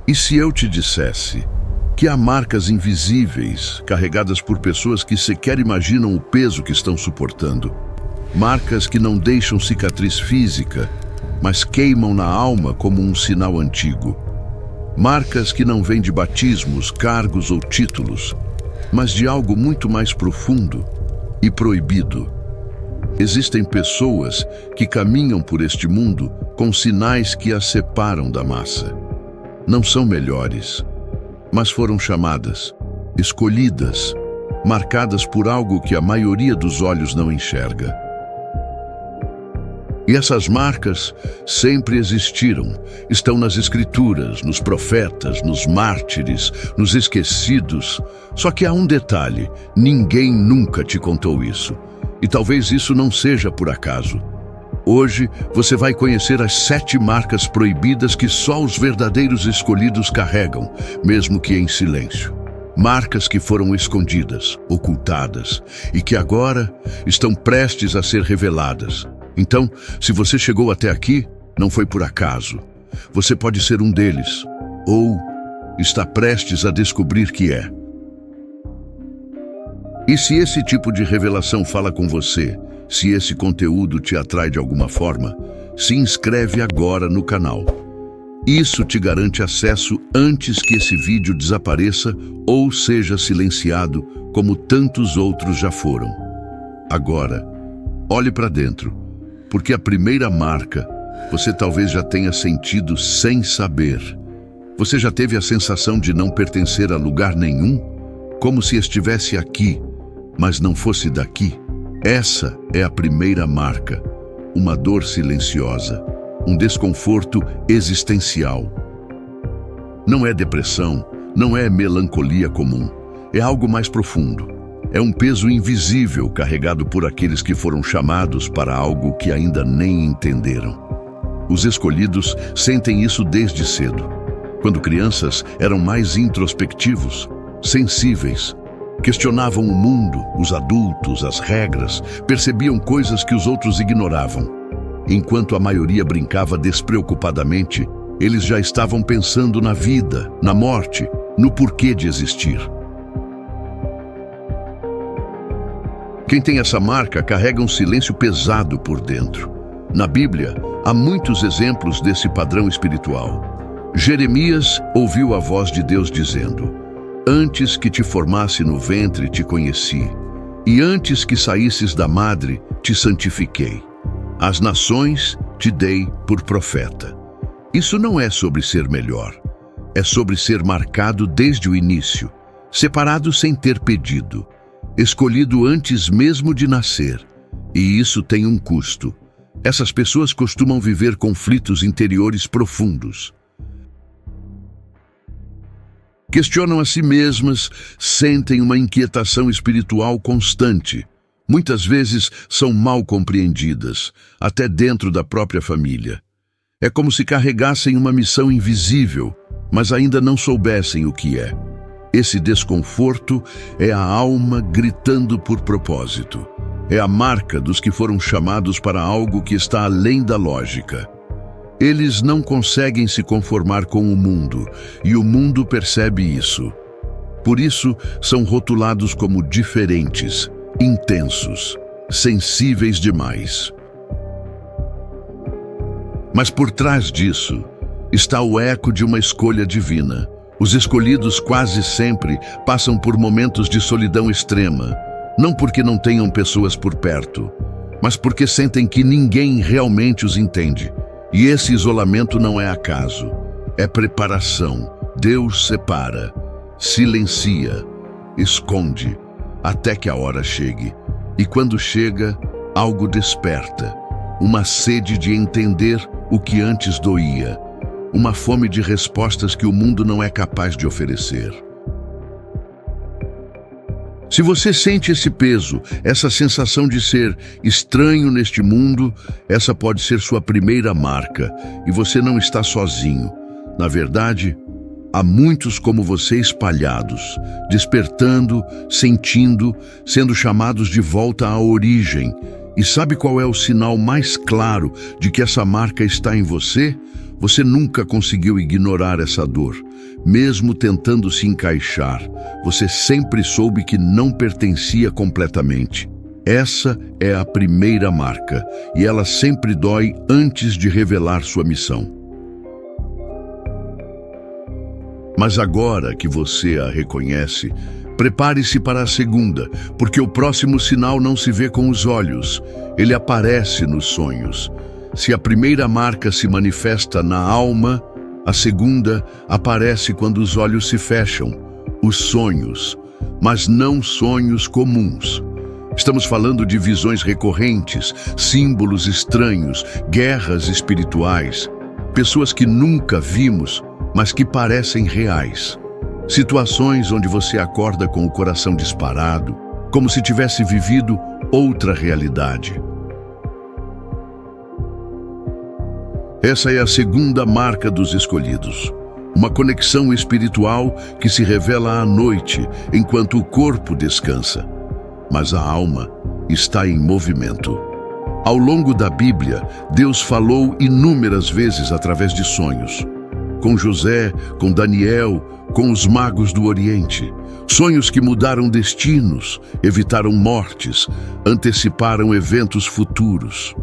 E se eu te dissesse que há marcas invisíveis, carregadas por pessoas que sequer imaginam o peso que estão suportando? Marcas que não deixam cicatriz física, mas queimam na alma como um sinal antigo. Marcas que não vêm de batismos, cargos ou títulos, mas de algo muito mais profundo e proibido. Existem pessoas que caminham por este mundo com sinais que as separam da massa. Não são melhores, mas foram chamadas, escolhidas, marcadas por algo que a maioria dos olhos não enxerga. E essas marcas sempre existiram, estão nas escrituras, nos profetas, nos mártires, nos esquecidos. Só que há um detalhe, ninguém nunca te contou isso. E talvez isso não seja por acaso. Hoje você vai conhecer as 7 marcas proibidas que só os verdadeiros escolhidos carregam, mesmo que em silêncio. Marcas que foram escondidas, ocultadas, e que agora estão prestes a ser reveladas. Então, se você chegou até aqui, não foi por acaso. Você pode ser um deles, ou está prestes a descobrir que é. E se esse tipo de revelação fala com você, se esse conteúdo te atrai de alguma forma, se inscreve agora no canal. Isso te garante acesso antes que esse vídeo desapareça ou seja silenciado, como tantos outros já foram. Agora, olhe para dentro, porque a primeira marca você talvez já tenha sentido sem saber. Você já teve a sensação de não pertencer a lugar nenhum, como se estivesse aqui, mas não fosse daqui? Essa é a primeira marca, uma dor silenciosa, um desconforto existencial. Não é depressão, não é melancolia comum, é algo mais profundo. É um peso invisível carregado por aqueles que foram chamados para algo que ainda nem entenderam. Os escolhidos sentem isso desde cedo. Quando crianças, eram mais introspectivos, sensíveis. Questionavam o mundo, os adultos, as regras, percebiam coisas que os outros ignoravam. Enquanto a maioria brincava despreocupadamente, eles já estavam pensando na vida, na morte, no porquê de existir. Quem tem essa marca carrega um silêncio pesado por dentro. Na Bíblia, há muitos exemplos desse padrão espiritual. Jeremias ouviu a voz de Deus dizendo: "Antes que te formasse no ventre te conheci, e antes que saísses da madre te santifiquei. As nações te dei por profeta." Isso não é sobre ser melhor, é sobre ser marcado desde o início, separado sem ter pedido, escolhido antes mesmo de nascer. E isso tem um custo. Essas pessoas costumam viver conflitos interiores profundos. Questionam a si mesmas, sentem uma inquietação espiritual constante. Muitas vezes são mal compreendidas, até dentro da própria família. É como se carregassem uma missão invisível, mas ainda não soubessem o que é. Esse desconforto é a alma gritando por propósito. É a marca dos que foram chamados para algo que está além da lógica. Eles não conseguem se conformar com o mundo, e o mundo percebe isso. Por isso, são rotulados como diferentes, intensos, sensíveis demais. Mas por trás disso, está o eco de uma escolha divina. Os escolhidos quase sempre passam por momentos de solidão extrema, não porque não tenham pessoas por perto, mas porque sentem que ninguém realmente os entende. E esse isolamento não é acaso, é preparação. Deus separa, silencia, esconde, até que a hora chegue. E quando chega, algo desperta, uma sede de entender o que antes doía, uma fome de respostas que o mundo não é capaz de oferecer. Se você sente esse peso, essa sensação de ser estranho neste mundo, essa pode ser sua primeira marca, e você não está sozinho. Na verdade, há muitos como você espalhados, despertando, sentindo, sendo chamados de volta à origem, E sabe qual é o sinal mais claro de que essa marca está em você? Você nunca conseguiu ignorar essa dor. Mesmo tentando se encaixar, você sempre soube que não pertencia completamente. Essa é a primeira marca, e ela sempre dói antes de revelar sua missão. Mas agora que você a reconhece, prepare-se para a segunda, porque o próximo sinal não se vê com os olhos, ele aparece nos sonhos. Se a primeira marca se manifesta na alma, a segunda aparece quando os olhos se fecham, os sonhos, mas não sonhos comuns. Estamos falando de visões recorrentes, símbolos estranhos, guerras espirituais, pessoas que nunca vimos, mas que parecem reais. Situações onde você acorda com o coração disparado, como se tivesse vivido outra realidade. Essa é a segunda marca dos escolhidos. Uma conexão espiritual que se revela à noite, enquanto o corpo descansa. Mas a alma está em movimento. Ao longo da Bíblia, Deus falou inúmeras vezes através de sonhos. Com José, com Daniel, com os magos do Oriente. Sonhos que mudaram destinos, evitaram mortes, anteciparam eventos futuros.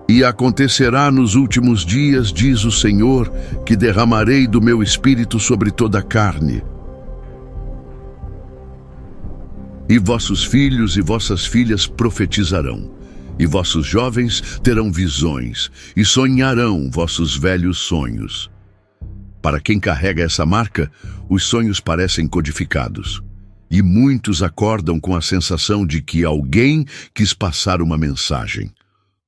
E acontecerá nos últimos dias, diz o Senhor, que derramarei do meu espírito sobre toda a carne. E vossos filhos e vossas filhas profetizarão, e vossos jovens terão visões, e sonharão vossos velhos sonhos. Para quem carrega essa marca, os sonhos parecem codificados. E muitos acordam com a sensação de que alguém quis passar uma mensagem.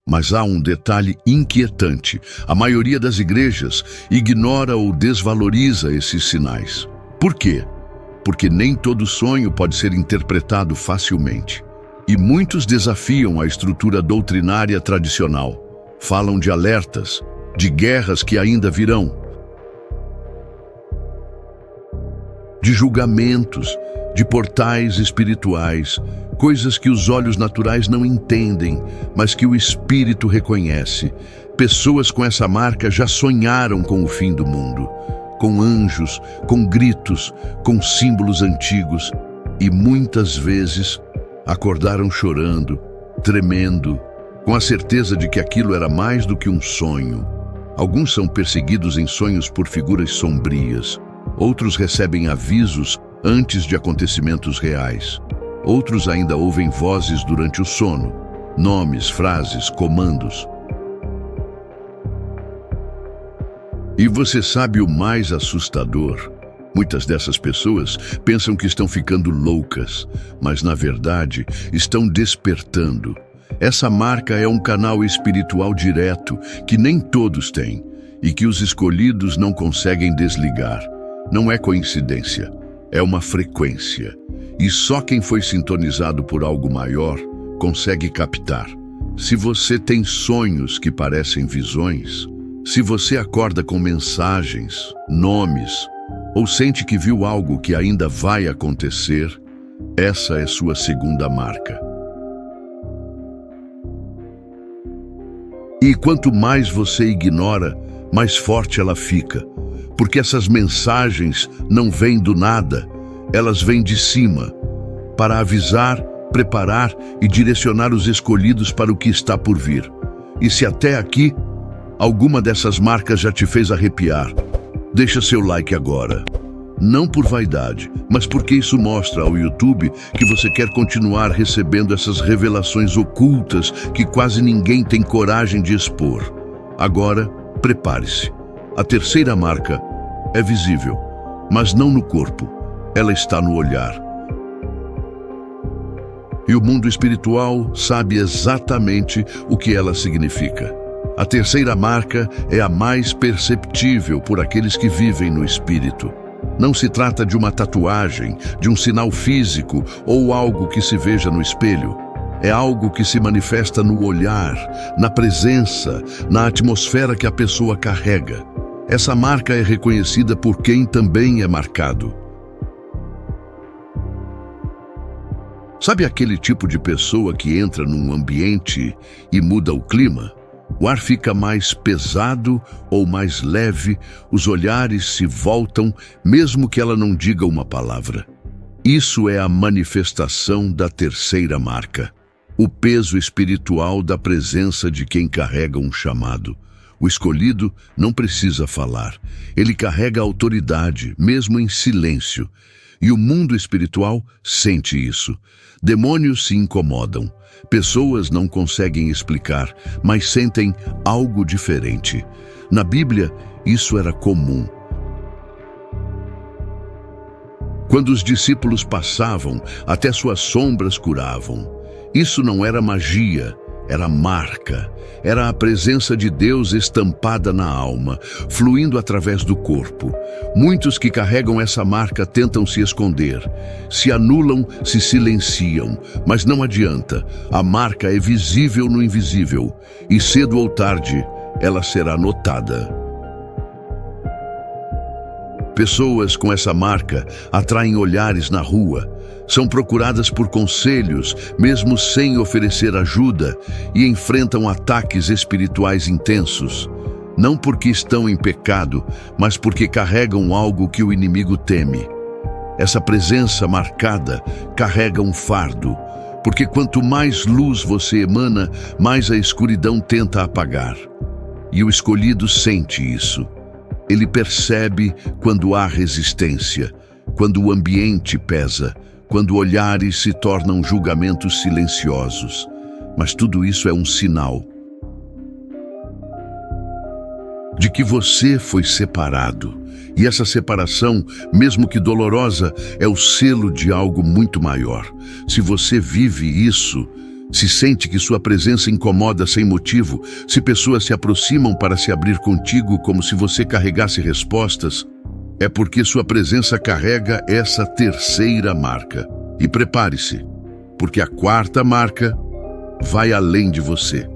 Mas há um detalhe inquietante. A maioria das igrejas ignora ou desvaloriza esses sinais. Por quê? Porque nem todo sonho pode ser interpretado facilmente. E muitos desafiam a estrutura doutrinária tradicional. Falam de alertas, de guerras que ainda virão, de julgamentos, de portais espirituais, coisas que os olhos naturais não entendem, mas que o espírito reconhece. Pessoas com essa marca já sonharam com o fim do mundo, com anjos, com gritos, com símbolos antigos, e muitas vezes acordaram chorando, tremendo, com a certeza de que aquilo era mais do que um sonho. Alguns são perseguidos em sonhos por figuras sombrias. Outros recebem avisos antes de acontecimentos reais. Outros ainda ouvem vozes durante o sono, nomes, frases, comandos. E você sabe o mais assustador? Muitas dessas pessoas pensam que estão ficando loucas, mas na verdade estão despertando. Essa marca é um canal espiritual direto que nem todos têm e que os escolhidos não conseguem desligar. Não é coincidência, é uma frequência. E só quem foi sintonizado por algo maior consegue captar. Se você tem sonhos que parecem visões, se você acorda com mensagens, nomes, ou sente que viu algo que ainda vai acontecer, essa é sua segunda marca. E quanto mais você ignora, mais forte ela fica. Porque essas mensagens não vêm do nada, elas vêm de cima, para avisar, preparar e direcionar os escolhidos para o que está por vir. E se até aqui, alguma dessas marcas já te fez arrepiar, deixa seu like agora. Não por vaidade, mas porque isso mostra ao YouTube que você quer continuar recebendo essas revelações ocultas que quase ninguém tem coragem de expor. Agora, prepare-se. A terceira marca é visível, mas não no corpo. Ela está no olhar. E o mundo espiritual sabe exatamente o que ela significa. A terceira marca é a mais perceptível por aqueles que vivem no espírito. Não se trata de uma tatuagem, de um sinal físico ou algo que se veja no espelho. É algo que se manifesta no olhar, na presença, na atmosfera que a pessoa carrega. Essa marca é reconhecida por quem também é marcado. Sabe aquele tipo de pessoa que entra num ambiente e muda o clima? O ar fica mais pesado ou mais leve, os olhares se voltam, mesmo que ela não diga uma palavra. Isso é a manifestação da terceira marca, o peso espiritual da presença de quem carrega um chamado. O escolhido não precisa falar, ele carrega autoridade, mesmo em silêncio. E o mundo espiritual sente isso. Demônios se incomodam. Pessoas não conseguem explicar, mas sentem algo diferente. Na Bíblia, isso era comum. Quando os discípulos passavam, até suas sombras curavam. Isso não era magia, era marca. Era a presença de Deus estampada na alma, fluindo através do corpo. Muitos que carregam essa marca tentam se esconder, se anulam, se silenciam, mas não adianta. A marca é visível no invisível, e cedo ou tarde ela será notada. Pessoas com essa marca atraem olhares na rua, são procuradas por conselhos, mesmo sem oferecer ajuda, e enfrentam ataques espirituais intensos, não porque estão em pecado, mas porque carregam algo que o inimigo teme. Essa presença marcada carrega um fardo, porque quanto mais luz você emana, mais a escuridão tenta apagar. E o escolhido sente isso. Ele percebe quando há resistência, quando o ambiente pesa, quando olhares se tornam julgamentos silenciosos. Mas tudo isso é um sinal de que você foi separado. E essa separação, mesmo que dolorosa, é o selo de algo muito maior. Se você vive isso, se sente que sua presença incomoda sem motivo, se pessoas se aproximam para se abrir contigo como se você carregasse respostas, é porque sua presença carrega essa terceira marca. E prepare-se, porque a quarta marca vai além de você.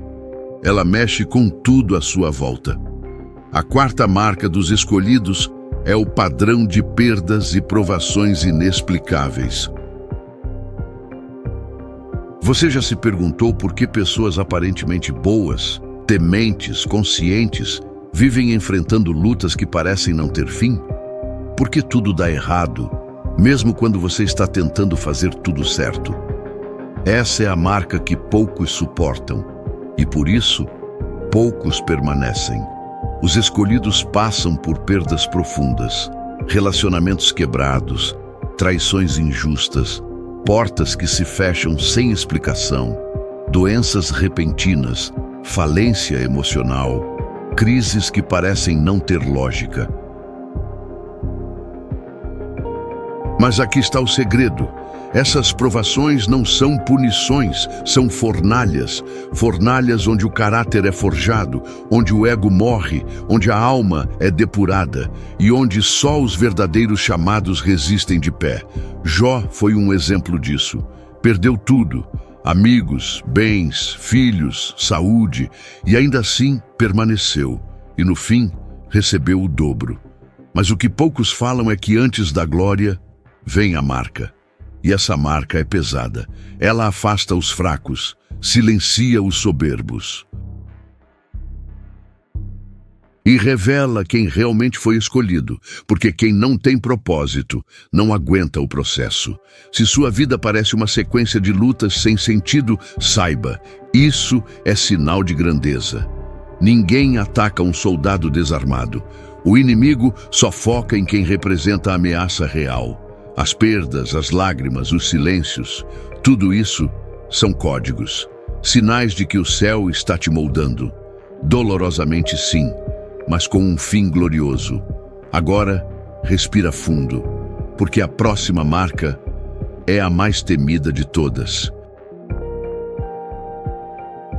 Ela mexe com tudo à sua volta. A quarta marca dos escolhidos é o padrão de perdas e provações inexplicáveis. Você já se perguntou por que pessoas aparentemente boas, tementes, conscientes, vivem enfrentando lutas que parecem não ter fim? Por que tudo dá errado, mesmo quando você está tentando fazer tudo certo? Essa é a marca que poucos suportam, e por isso, poucos permanecem. Os escolhidos passam por perdas profundas, relacionamentos quebrados, traições injustas, portas que se fecham sem explicação, doenças repentinas, falência emocional, crises que parecem não ter lógica. Mas aqui está o segredo. Essas provações não são punições, são fornalhas. Fornalhas onde o caráter é forjado, onde o ego morre, onde a alma é depurada e onde só os verdadeiros chamados resistem de pé. Jó foi um exemplo disso. Perdeu tudo: amigos, bens, filhos, saúde, e ainda assim permaneceu. E no fim, recebeu o dobro. Mas o que poucos falam é que antes da glória vem a marca. E essa marca é pesada. Ela afasta os fracos, silencia os soberbos e revela quem realmente foi escolhido, porque quem não tem propósito não aguenta o processo. Se sua vida parece uma sequência de lutas sem sentido, saiba, isso é sinal de grandeza. Ninguém ataca um soldado desarmado. O inimigo só foca em quem representa a ameaça real. As perdas, as lágrimas, os silêncios, tudo isso são códigos, sinais de que o céu está te moldando. Dolorosamente sim, mas com um fim glorioso. Agora, respira fundo, porque a próxima marca é a mais temida de todas.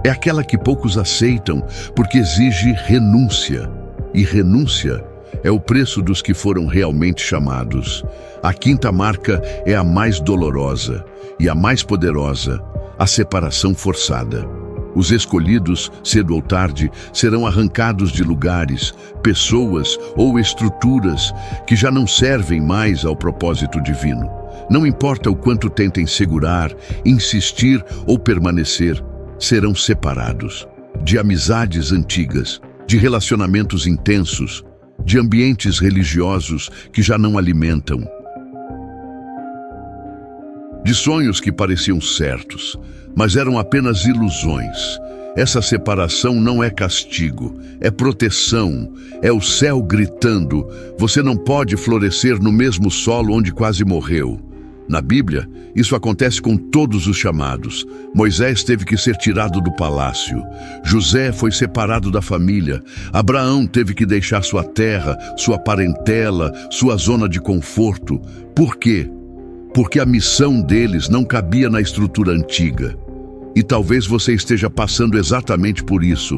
É aquela que poucos aceitam porque exige renúncia. E renúncia é o preço dos que foram realmente chamados. A quinta marca é a mais dolorosa e a mais poderosa, a separação forçada. Os escolhidos, cedo ou tarde, serão arrancados de lugares, pessoas ou estruturas que já não servem mais ao propósito divino. não importa o quanto tentem segurar, insistir ou permanecer, serão separados de amizades antigas, de relacionamentos intensos, de ambientes religiosos que já não alimentam, de sonhos que pareciam certos, mas eram apenas ilusões. Essa separação não é castigo, é proteção, é o céu gritando: você não pode florescer no mesmo solo onde quase morreu. Na Bíblia, isso acontece com todos os chamados. Moisés teve que ser tirado do palácio. José foi separado da família. Abraão teve que deixar sua terra, sua parentela, sua zona de conforto. Por quê? Porque a missão deles não cabia na estrutura antiga. E talvez você esteja passando exatamente por isso.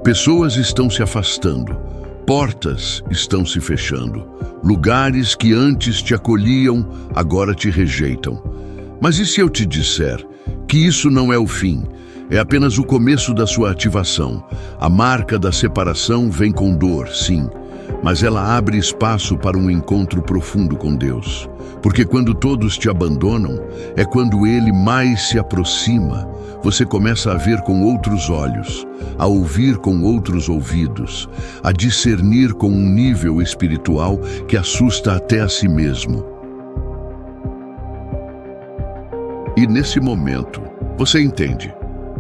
Pessoas estão se afastando, portas estão se fechando, lugares que antes te acolhiam, agora te rejeitam. Mas e se eu te disser que isso não é o fim? É apenas o começo da sua ativação. A marca da separação vem com dor, sim, mas ela abre espaço para um encontro profundo com Deus. Porque quando todos te abandonam, é quando Ele mais se aproxima. Você começa a ver com outros olhos, a ouvir com outros ouvidos, a discernir com um nível espiritual que assusta até a si mesmo. E nesse momento, você entende,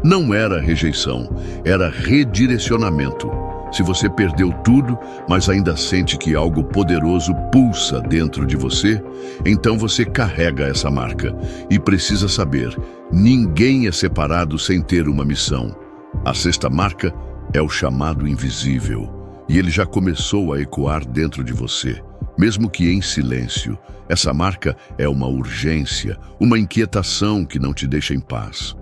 não era rejeição, era redirecionamento. Se você perdeu tudo, mas ainda sente que algo poderoso pulsa dentro de você, então você carrega essa marca e precisa saber, ninguém é separado sem ter uma missão. A sexta marca é o chamado invisível, e ele já começou a ecoar dentro de você, mesmo que em silêncio. Essa marca é uma urgência, uma inquietação que não te deixa em paz.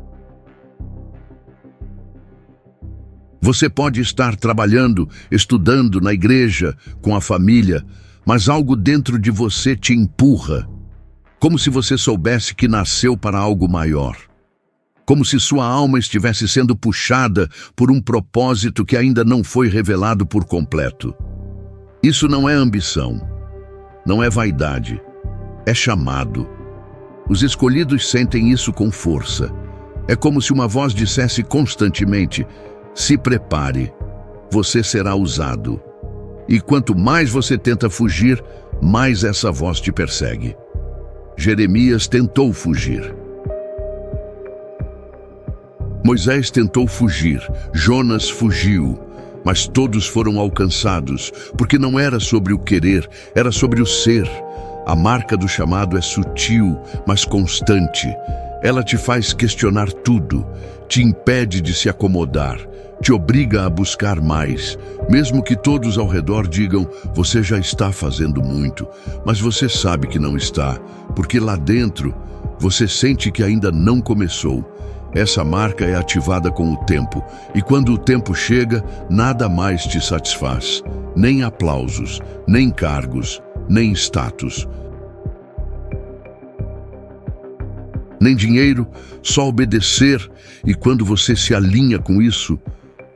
Você pode estar trabalhando, estudando na igreja, com a família, mas algo dentro de você te empurra, como se você soubesse que nasceu para algo maior. Como se sua alma estivesse sendo puxada por um propósito que ainda não foi revelado por completo. Isso não é ambição, não é vaidade, é chamado. Os escolhidos sentem isso com força. É como se uma voz dissesse constantemente: se prepare, você será usado. E quanto mais você tenta fugir, mais essa voz te persegue. Jeremias tentou fugir. Moisés tentou fugir, Jonas fugiu, mas todos foram alcançados, porque não era sobre o querer, era sobre o ser. A marca do chamado é sutil, mas constante. Ela te faz questionar tudo, te impede de se acomodar, te obriga a buscar mais, mesmo que todos ao redor digam: você já está fazendo muito, mas você sabe que não está, porque lá dentro você sente que ainda não começou. Essa marca é ativada com o tempo, e quando o tempo chega, nada mais te satisfaz, nem aplausos, nem cargos, nem status, nem dinheiro, só obedecer. E quando você se alinha com isso,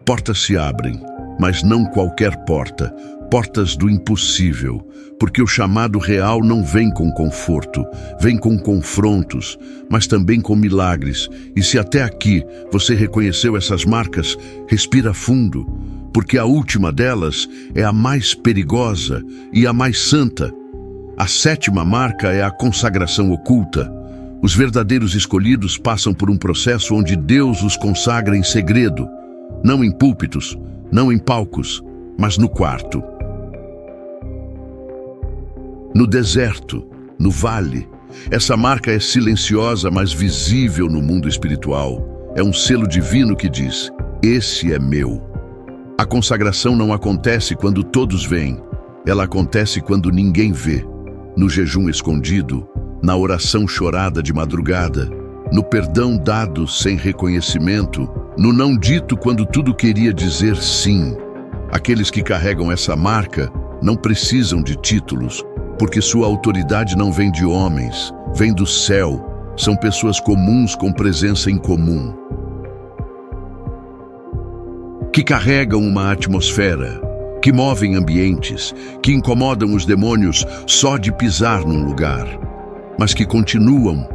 portas se abrem, mas não qualquer porta, portas do impossível, porque o chamado real não vem com conforto, vem com confrontos, mas também com milagres. E se até aqui você reconheceu essas marcas, respira fundo, porque a última delas é a mais perigosa e a mais santa. A sétima marca é a consagração oculta. Os verdadeiros escolhidos passam por um processo onde Deus os consagra em segredo, não em púlpitos, não em palcos, mas no quarto, no deserto, no vale. Essa marca é silenciosa, mas visível no mundo espiritual. É um selo divino que diz: esse é meu. A consagração não acontece quando todos veem. Ela acontece quando ninguém vê. No jejum escondido, na oração chorada de madrugada, no perdão dado sem reconhecimento, no não dito quando tudo queria dizer sim. Aqueles que carregam essa marca não precisam de títulos, porque sua autoridade não vem de homens, vem do céu. São pessoas comuns com presença em comum, que carregam uma atmosfera, que movem ambientes, que incomodam os demônios só de pisar num lugar, mas que continuam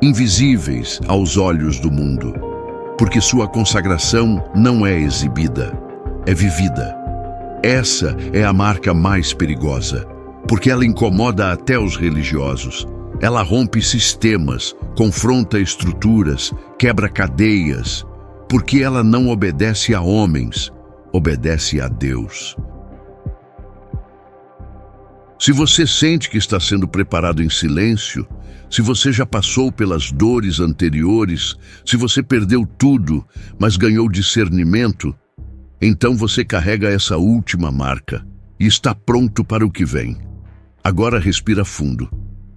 invisíveis aos olhos do mundo, porque sua consagração não é exibida, é vivida. Essa é a marca mais perigosa, porque ela incomoda até os religiosos. Ela rompe sistemas, confronta estruturas, quebra cadeias, porque ela não obedece a homens, obedece a Deus. Se você sente que está sendo preparado em silêncio, se você já passou pelas dores anteriores, se você perdeu tudo, mas ganhou discernimento, então você carrega essa última marca e está pronto para o que vem. Agora respira fundo.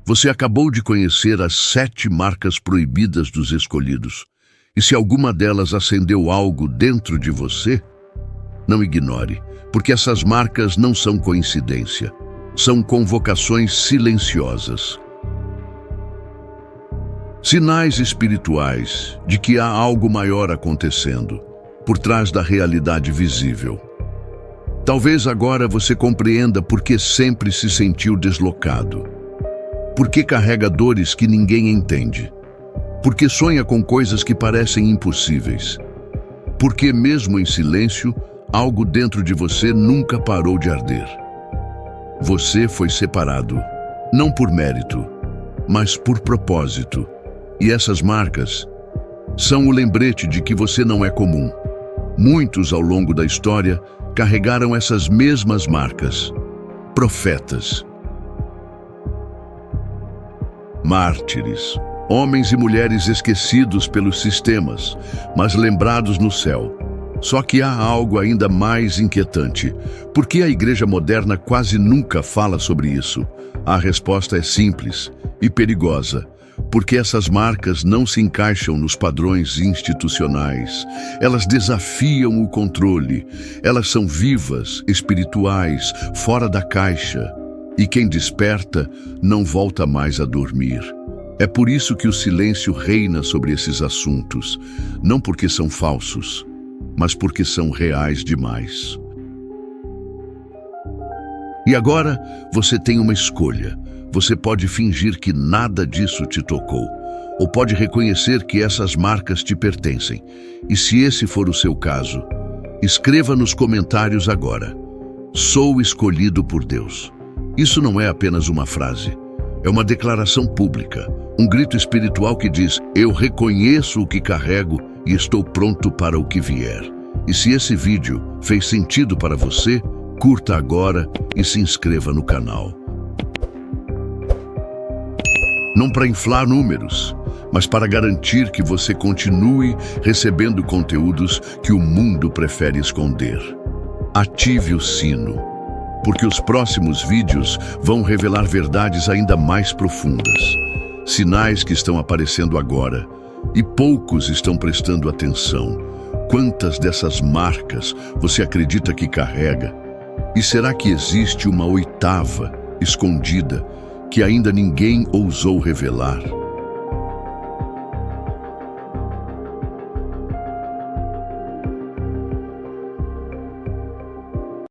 Você acabou de conhecer as 7 marcas proibidas dos escolhidos. E se alguma delas acendeu algo dentro de você, não ignore, porque essas marcas não são coincidência. São convocações silenciosas. Sinais espirituais de que há algo maior acontecendo, por trás da realidade visível. Talvez agora você compreenda por que sempre se sentiu deslocado. Por que carrega dores que ninguém entende. Por que sonha com coisas que parecem impossíveis. Por que, mesmo em silêncio, algo dentro de você nunca parou de arder. Você foi separado, não por mérito, mas por propósito. E essas marcas são o lembrete de que você não é comum. Muitos ao longo da história carregaram essas mesmas marcas. Profetas, mártires, homens e mulheres esquecidos pelos sistemas, mas lembrados no céu. Só que há algo ainda mais inquietante. Por que a igreja moderna quase nunca fala sobre isso? A resposta é simples e perigosa. Porque essas marcas não se encaixam nos padrões institucionais. Elas desafiam o controle. Elas são vivas, espirituais, fora da caixa. E quem desperta não volta mais a dormir. É por isso que o silêncio reina sobre esses assuntos. Não porque são falsos, mas porque são reais demais. E agora você tem uma escolha. Você pode fingir que nada disso te tocou, ou pode reconhecer que essas marcas te pertencem. E se esse for o seu caso, escreva nos comentários agora: sou escolhido por Deus. Isso não é apenas uma frase, é uma declaração pública, um grito espiritual que diz: eu reconheço o que carrego e estou pronto para o que vier. E se esse vídeo fez sentido para você, curta agora e se inscreva no canal. Não para inflar números, mas para garantir que você continue recebendo conteúdos que o mundo prefere esconder. Ative o sino, porque os próximos vídeos vão revelar verdades ainda mais profundas. Sinais que estão aparecendo agora, e poucos estão prestando atenção. Quantas dessas marcas você acredita que carrega? E será que existe uma 8ª, escondida, que ainda ninguém ousou revelar?